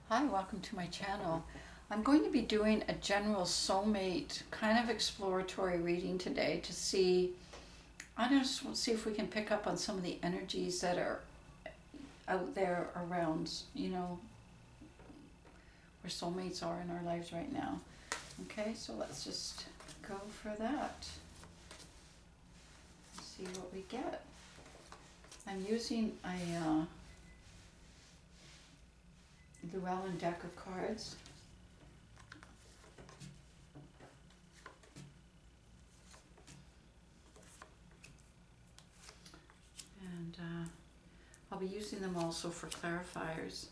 Hi, welcome to my channel. I'm going to be doing a general soulmate kind of exploratory reading today to see, I just want to see if we can pick up on some of the energies that are out there around, where soulmates are in our lives right now. Okay, so let's just go for that. See what we get. I'm using a Llewellyn deck of cards. And I'll be using them also for clarifiers.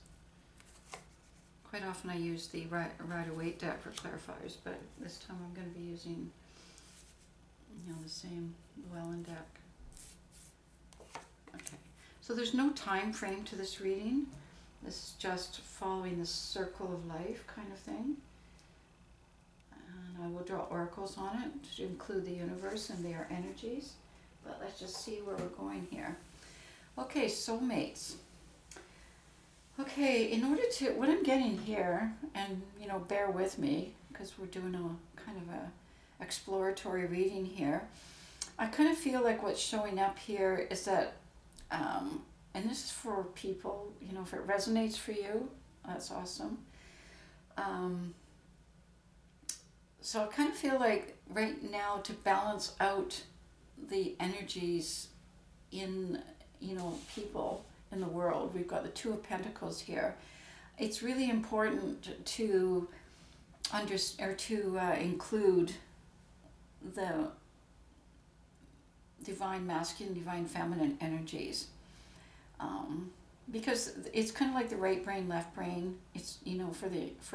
Quite often I use the Rider-Waite deck for clarifiers, but this time I'm going to be using, the same Llewellyn deck. Okay, so there's no time frame to this reading. This is just following the circle of life kind of thing. And I will draw oracles on it to include the universe and their energies. But let's just see where we're going here. Okay, soulmates. Okay, in order to, what I'm getting here, and bear with me because we're doing a kind of a exploratory reading here. I kind of feel like what's showing up here is that, and this is for people, if it resonates for you, that's awesome. So I kind of feel like right now to balance out the energies in, people in the world, we've got the Two of Pentacles here. It's really important to include the divine masculine, divine feminine energies, because it's kind of like the right brain, left brain. It's for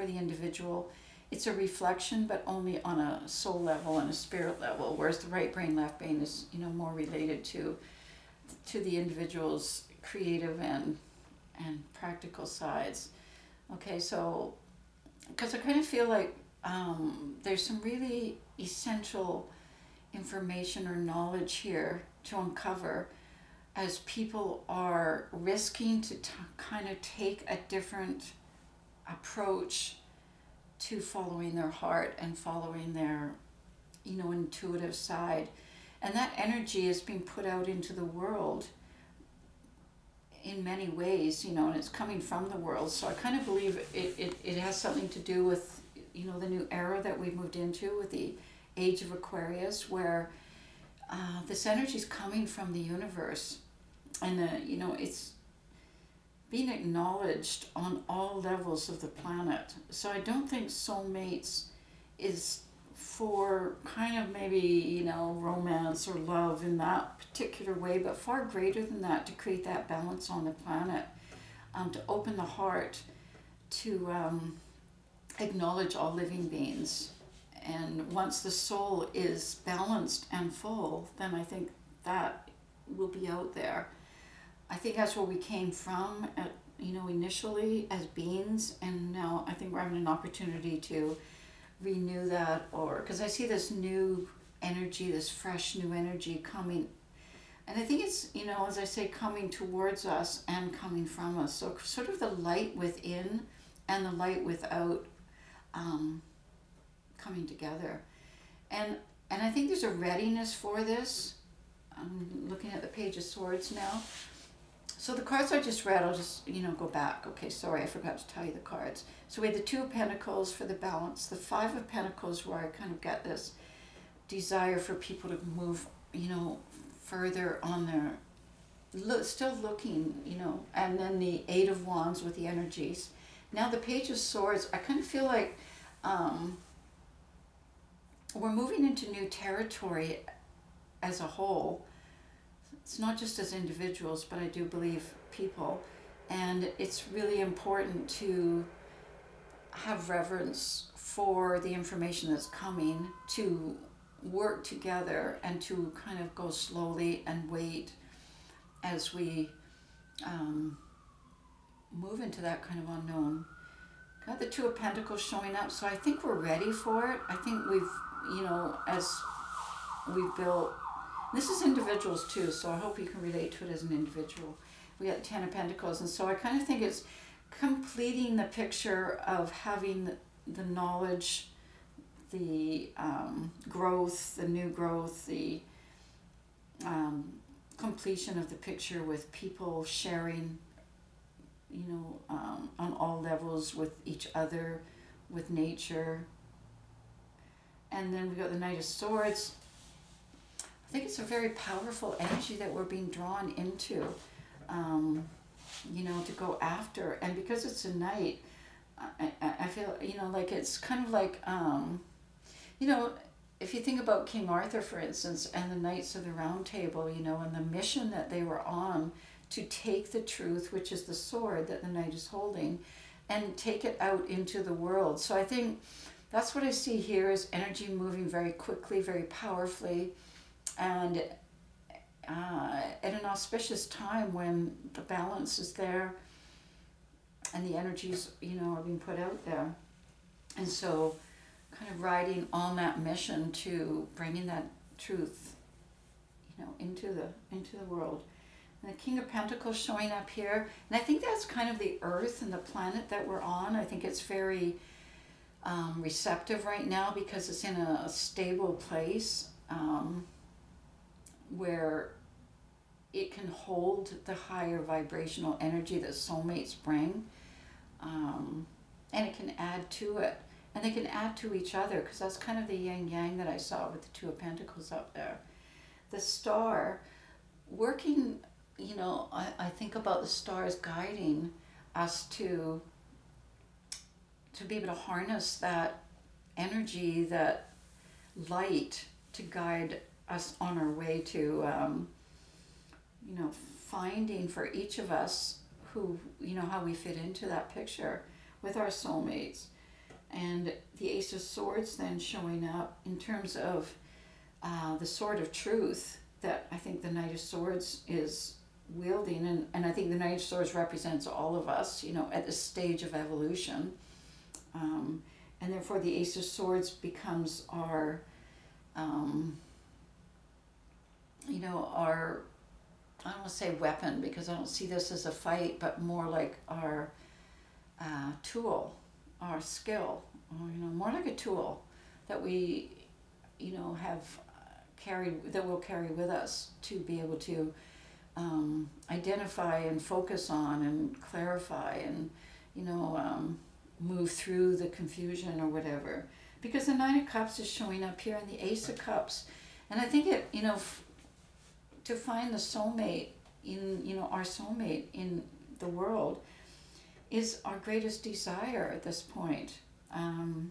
the individual, it's a reflection, but only on a soul level and a spirit level. Whereas the right brain, left brain is more related to the individual's creative and practical sides. Okay, so because I kind of feel like there's some really essential information or knowledge here to uncover as people are risking to kind of take a different approach to following their heart and following their intuitive side. And that energy is being put out into the world in many ways, and it's coming from the world. So I kind of believe it has something to do with, the new era that we've moved into with the age of Aquarius, where this energy is coming from the universe. And, it's being acknowledged on all levels of the planet. So I don't think soulmates is for kind of maybe, romance or love in that particular way, but far greater than that, to create that balance on the planet, to open the heart, to acknowledge all living beings. And once the soul is balanced and full, then I think that will be out there. I think that's where we came from, initially as beings, and now I think we're having an opportunity to renew that, or because I see this new energy, this fresh new energy coming, and I think it's, as I say, coming towards us and coming from us. So sort of the light within and the light without coming together, and I think there's a readiness for this. I'm looking at the Page of Swords now. So the cards I just read, I'll just, go back. Okay, sorry, I forgot to tell you the cards. So we had the Two of Pentacles for the balance, the Five of Pentacles, where I kind of get this desire for people to move, further on their, still looking, and then the Eight of Wands with the energies. Now the Page of Swords, I kind of feel like we're moving into new territory as a whole. It's not just as individuals, but I do believe people. And it's really important to have reverence for the information that's coming, to work together and to kind of go slowly and wait as we move into that kind of unknown. Got the Two of Pentacles showing up, so I think we're ready for it. I think we've, as we've built, this is individuals too, so I hope you can relate to it as an individual. We got the Ten of Pentacles, and so I kind of think it's completing the picture of having the knowledge, the growth, the new growth, the completion of the picture with people sharing, on all levels with each other, with nature. And then we got the Knight of Swords. I think it's a very powerful energy that we're being drawn into, to go after. And because it's a knight, I feel, like it's kind of like, if you think about King Arthur, for instance, and the Knights of the Round Table, and the mission that they were on to take the truth, which is the sword that the knight is holding, and take it out into the world. So I think that's what I see here is energy moving very quickly, very powerfully, and at an auspicious time when the balance is there and the energies, are being put out there. And so kind of riding on that mission to bringing that truth, into the world. And the King of Pentacles showing up here. And I think that's kind of the earth and the planet that we're on. I think it's very receptive right now because it's in a stable place where it can hold the higher vibrational energy that soulmates bring. And it can add to it. And they can add to each other because that's kind of the yin-yang that I saw with the Two of Pentacles up there. The star working, I think about the stars guiding us to be able to harness that energy, that light to guide us on our way to, finding for each of us who, how we fit into that picture with our soulmates. And the Ace of Swords then showing up in terms of the sword of truth that I think the Knight of Swords is wielding. And I think the Knight of Swords represents all of us, at this stage of evolution. And therefore the Ace of Swords becomes our, our, I don't want to say weapon because I don't see this as a fight, but more like our tool, our skill, more like a tool that we, have carried, that we'll carry with us to be able to identify and focus on and clarify and, move through the confusion or whatever. Because the Nine of Cups is showing up here and the Ace of Cups. And I think it, to find the soulmate in, our soulmate in the world is our greatest desire at this point. And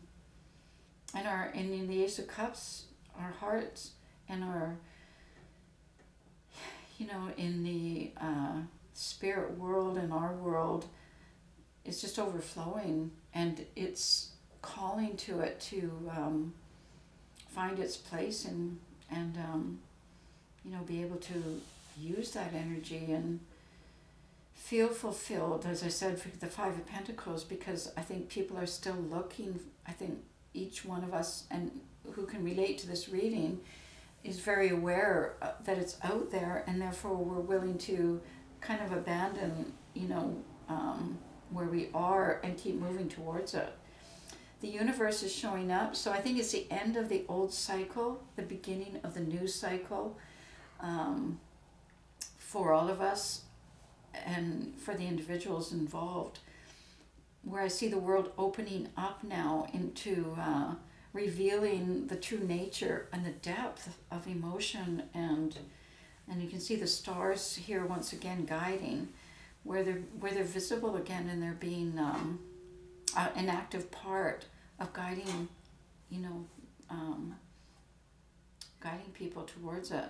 in the Ace of Cups, our hearts and our, in the spirit world and our world is just overflowing, and it's calling to it to find its place and be able to use that energy and feel fulfilled, as I said, for the Five of Pentacles, because I think people are still looking. I think each one of us and who can relate to this reading is very aware that it's out there, and therefore we're willing to kind of abandon, where we are and keep moving towards it. The universe is showing up, so I think it's the end of the old cycle, the beginning of the new cycle, for all of us and for the individuals involved, where I see the world opening up now into revealing the true nature and the depth of emotion, and you can see the stars here once again guiding, where they're visible again, and they're being an active part of guiding, guiding people towards it.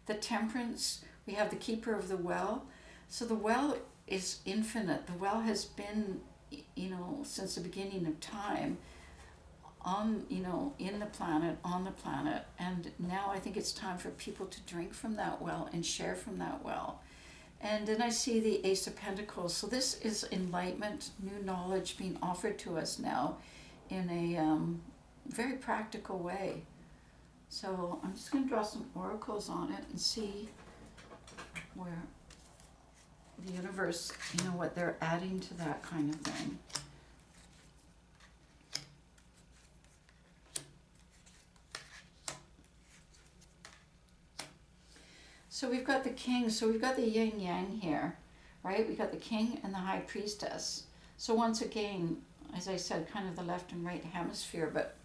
The Temperance, we have the Keeper of the Well. So the well is infinite. The well has been, since the beginning of time, on, in the planet, on the planet. And now I think it's time for people to drink from that well and share from that well. And then I see the Ace of Pentacles. So this is enlightenment, new knowledge being offered to us now in a very practical way. So I'm just going to draw some oracles on it and see where the universe, you know, what they're adding to that kind of thing. So we've got the king, so we've got the yin yang here, right? We've got the king and the high priestess. So once again, as I said, kind of the left and right hemisphere, but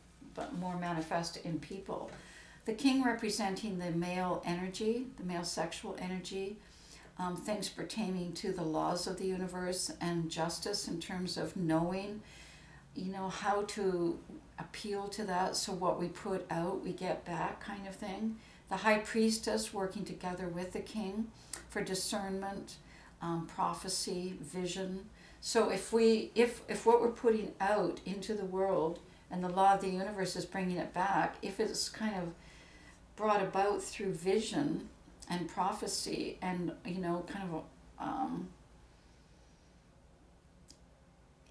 more manifest in people. The king representing the male energy, the male sexual energy, things pertaining to the laws of the universe and justice in terms of knowing, you know, how to appeal to that, so what we put out, we get back kind of thing. The high priestess working together with the king for discernment, prophecy, vision. So if what we're putting out into the world and the law of the universe is bringing it back, if it's kind of brought about through vision and prophecy and, you know, kind of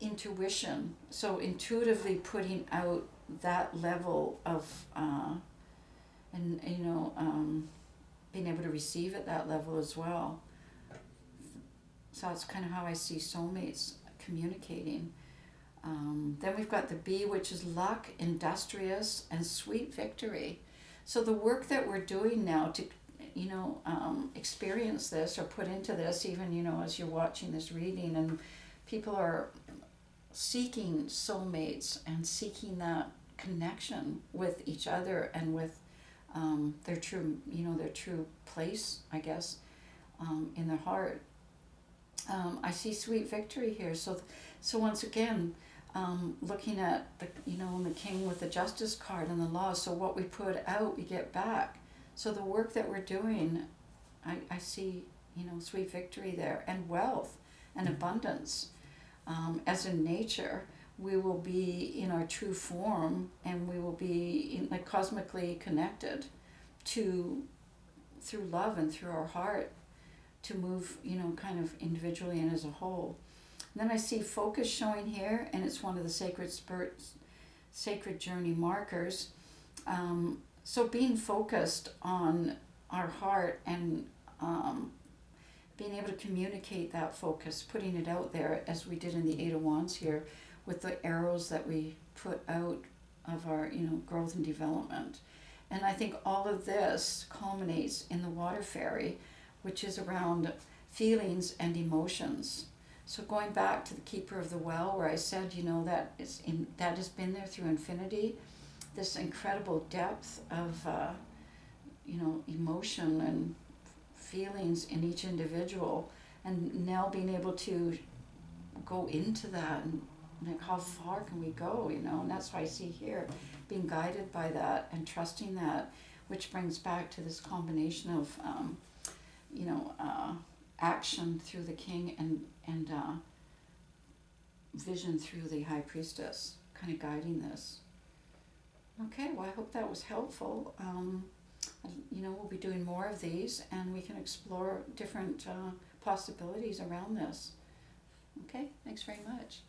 intuition, so intuitively putting out that level of and, you know, being able to receive at that level as well. So that's kind of how I see soulmates communicating. Then we've got the B, which is luck, industrious, and sweet victory. So the work that we're doing now to, you know, experience this or put into this, even, you know, as you're watching this reading, and people are seeking soulmates and seeking that connection with each other and with their true, you know, their true place, I guess, in their heart. I see sweet victory here. So once again, looking at the, you know, the king with the justice card and the law. So what we put out, we get back. So the work that we're doing, I see, you know, sweet victory there, and wealth and abundance. As in nature, we will be in our true form, and we will be in, like, cosmically connected to, through love and through our heart, to move, you know, kind of individually and as a whole. And then I see focus showing here, and it's one of the sacred journey markers. So being focused on our heart and being able to communicate that focus, putting it out there, as we did in the Eight of Wands here, with the arrows that we put out of our, you know, growth and development. And I think all of this culminates in the water fairy, which is around feelings and emotions. So going back to the keeper of the well, where I said, you know, that has been there through infinity, this incredible depth of, you know, emotion and feelings in each individual, and now being able to go into that, and like, how far can we go, you know? And that's why I see here, being guided by that and trusting that, which brings back to this combination of, you know, action through the king and vision through the high priestess, kind of guiding this. Okay, well, I hope that was helpful. You know, we'll be doing more of these, and we can explore different possibilities around this. Okay, thanks very much.